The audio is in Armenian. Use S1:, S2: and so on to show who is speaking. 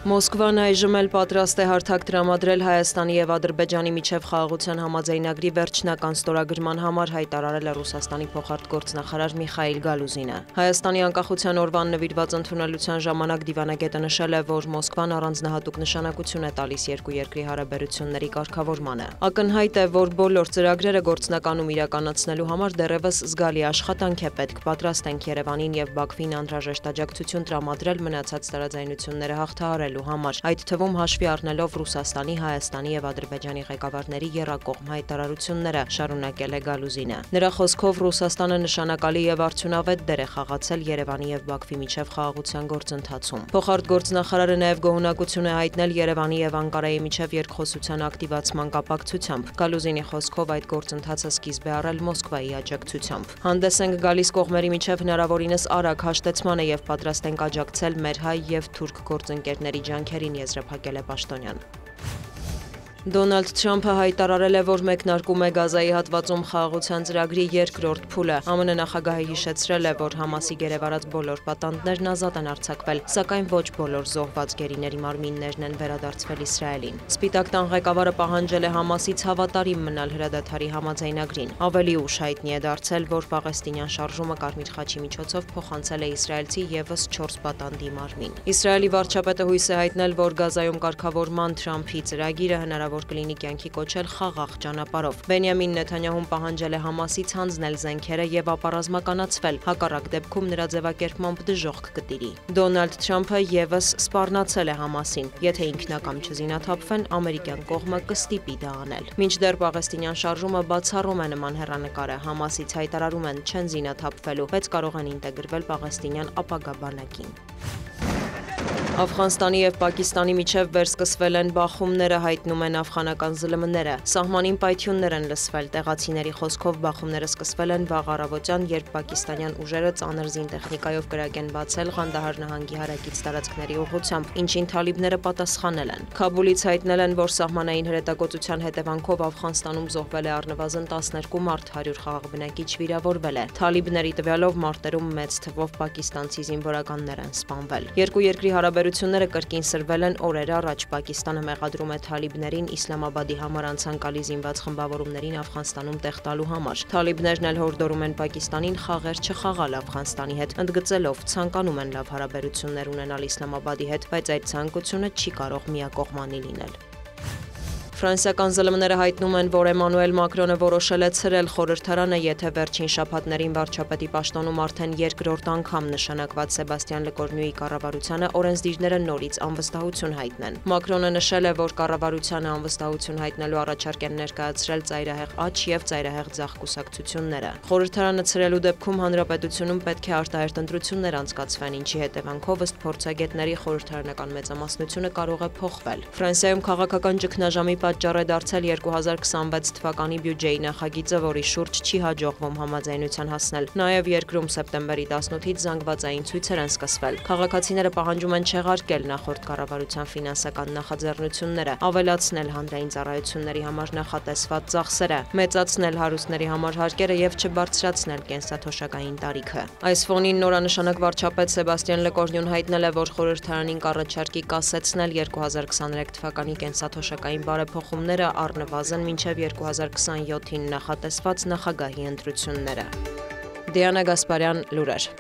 S1: Մոսկվան այժմ էլ պատրաստ է հարթակ տրամադրել Հայաստանի եւ Ադրբեջանի միջև խաղաղության համաձայնագրի վերջնական ստորագրման համար, հայտարարել է Ռուսաստանի փոխարտգործնախարար Միխայիլ Գալուզինը։ Հայաստանի անկախության օրվան նվիրված ընդունելության ժամանակ դիվանագետը նշել է, որ Մոսկվան առանձնահատուկ նշանակություն է տալիս երկու երկրի հարաբերությունների կարգավորմանը։ Ակնհայտ է, որ բոլոր ծրագրերը գործնականում իրականացնելու համար դեռևս զգալի աշխատանք է պետք, պատրաստ ենք Երևանին եւ Բաքվին անհրաժեշտ աջակցություն տրամադրել մնացած տարաձայնությունները հաղթահարել համար, այդ թվում հաշվի առնելով Ռուսաստանի, Հայաստանի եւ Ադրբեջանի ղեկավարների եռակողմ հայտարարությունները, շարունակել է Գալուզինը։ Նրա խոսքով Ռուսաստանը նշանակալի եւ արդյունավետ դեր է խաղացել Երևանի եւ Բաքվի միջև խաղաղության գործընթացում։ Փոխարտգործնախարարը նաեւ գոհունակություն է հայտնել Երևանի եւ Անկարայի միջև երկխոսության ակտիվացման կապակցությամբ։ Գալուզինի խոսքով այդ գործընթացը սկիզբ է առել Մոսկվայի աջակցությամբ։ Հանդես ենք գալիս կողմերի միջև հնարավորինս արագ հաշտեցմանը եւ պատրաստ ենք աջակցել մեր հայ եւ թուրք գործընկերների ջանքերին, եզրափակել է Պաշտոնյան։ Դոնալդ Թրամփը հայտարարել է, որ մեկնարկում է Գազայի հատվածում խաղաղության ծրագրի երկրորդ փուլը։ ԱՄՆ նախագահը հիշեցրել է, որ Համասի գերեվարած բոլոր պատանդներն ազատ են արձակվել, սակայն ոչ բոլոր զոհված գերիների մարմիններն են վերադարձվել Իսրայելին։ Սպիտակ տան ղեկավարը պահանջել է Համասից հավատարիմ մնալ հրադադարի համաձայնագրին։ Ավելի ուշ հայտնի է դարձել, որ պաղեստինյան շարժումը Կարմիր խաչի միջոցով փոխանցել է իսրայելցի ևս 4 պատանդի մարմին։ Իսրայելի վարչապետը հույս է հայտնել, որ Գազայում կարգավորման Թրամփի ծրագիրը հնարավոր կլինի կյանքի կոչել խաղաղ ճանապարհով։ Բենյամին Նեթանյահուն պահանջել է Համասից հանձնել զենքերը եւ ապառազմականացվել, հակառակ դեպքում նրա ձևակերպմամբ դժոխք կտիրի։ Դոնալդ Թրամփը եւս սպառնացել է Համասին, եթե ինքնակամ չզինաթափվեն, ամերիկյան կողմը կստիպի դա անել։ Մինչդեռ պաղեստինյան շարժումը բացառում է նման հեռանկարը, Համասից հայտարարում են չեն զինաթափվելու, բայց կարող են ինտեգրվել պաղեստինյան ապագա բանակին։ Աֆղանստանի եւ Պակիստանի միջև վերսկսվել են բախումները, հայտնում են աֆղանական ԶԼՄ-ները։ Սահմանին պայթյուններ են լսվել, տեղացիների խոսքով բախումները սկսվել են վաղ առավոտյան, երբ պակիստանյան ուժերը ծանր զինտեխնիկայով կրակ են բացել Ղանդահար նահանգի հարակից տարածքների ուղղությամբ, ինչին թալիբները պատասխանել են։ Քաբուլից հայտնել են, որ սահմանային հրետակոծության հետևանքով Աֆղանստանում զոհվել է առնվազն 12 մարդ, 100 խաղաղ բնակիչ վիրավորվել է։ Թալիբների տվյալով մարտերում մեծ թվով պակիստանցի զինվորականներ են սպանվել։ Երկու երկրի հարաբերությունները կրկին սրվել են օրեր առաջ։ Պակիստանը մեղադրում է թալիբներին Իսլամաբադի համար անցանկալի զինված խմբավորումներին Աֆղանստանում տեղ տալու համար։ Թալիբներն էլ հորդորում են Պակիստանին խաղեր չխաղալ Աֆղանստանի հետ, ընդգծելով ցանկանում են լավ հարաբերություններ ունենալ Իսլամաբադի հետ, բայց այդ ցանկությունը չի կարող միակողմանի լինել։ Ֆրանսիական ԶԼՄ-ները հայտնում են, որ Էմանուել Մակրոնը որոշել է ցրել խորհրդարանը, եթե վերջին շաբաթներին վարչապետի պաշտոնում արդեն երկրորդ անգամ նշանակված Սեբաստիան Լեկորնյուի կառավարությանը օրենսդիրները նորից անվստահություն հայտնեն։ Մակրոնը նշել է, որ կառավարությանը անվստահություն հայտնելու առաջարկ են ներկայացրել ծայրահեղ աջ եւ ծայրահեղ ձախ կուսակցությունները։ Խորհրդարանը ցրելու դեպքում հանրապետությունում պետք է արտահերթ ընտրություններ անցկացվեն, ինչի հետևանքով ըստ փորձագետների խորհրդարանական մեծամասնությունը կարող է փոխվել։ Ֆրանսիայում քաղաքական ճգնաժամի պատճառ է դարձել 2026 թվականի բյուջեի նախագիծը, որի շուրջ չի հաջողվում համաձայնության հասնել։ Նաև երկրում սեպտեմբերի 18-ից զանգվածային ցույցեր են սկսվել։ Քաղաքացիները պահանջում են չեղարկել նախորդ կառավարության ֆինանսական նախաձեռնությունները, ավելացնել հանրային ծառայությունների համար նախատեսված ծախսերը, մեծացնել հարուստների համար հարկերը եւ չբարձրացնել կենսաթոշակային տարիքը։ Այս ֆոնին նորանշանակ վարչապետ Սեբաստիան Լեկորնյուն հայտնել է, որ խորհրդարանին կառաջարկի կասեցնել 2023 թվականի կենսաթոշակային փոխումները առնվազն մինչև 2027-ին նախատեսված նախագահի ընտրությունները։ Դիանա Գասպարյան, լուրեր։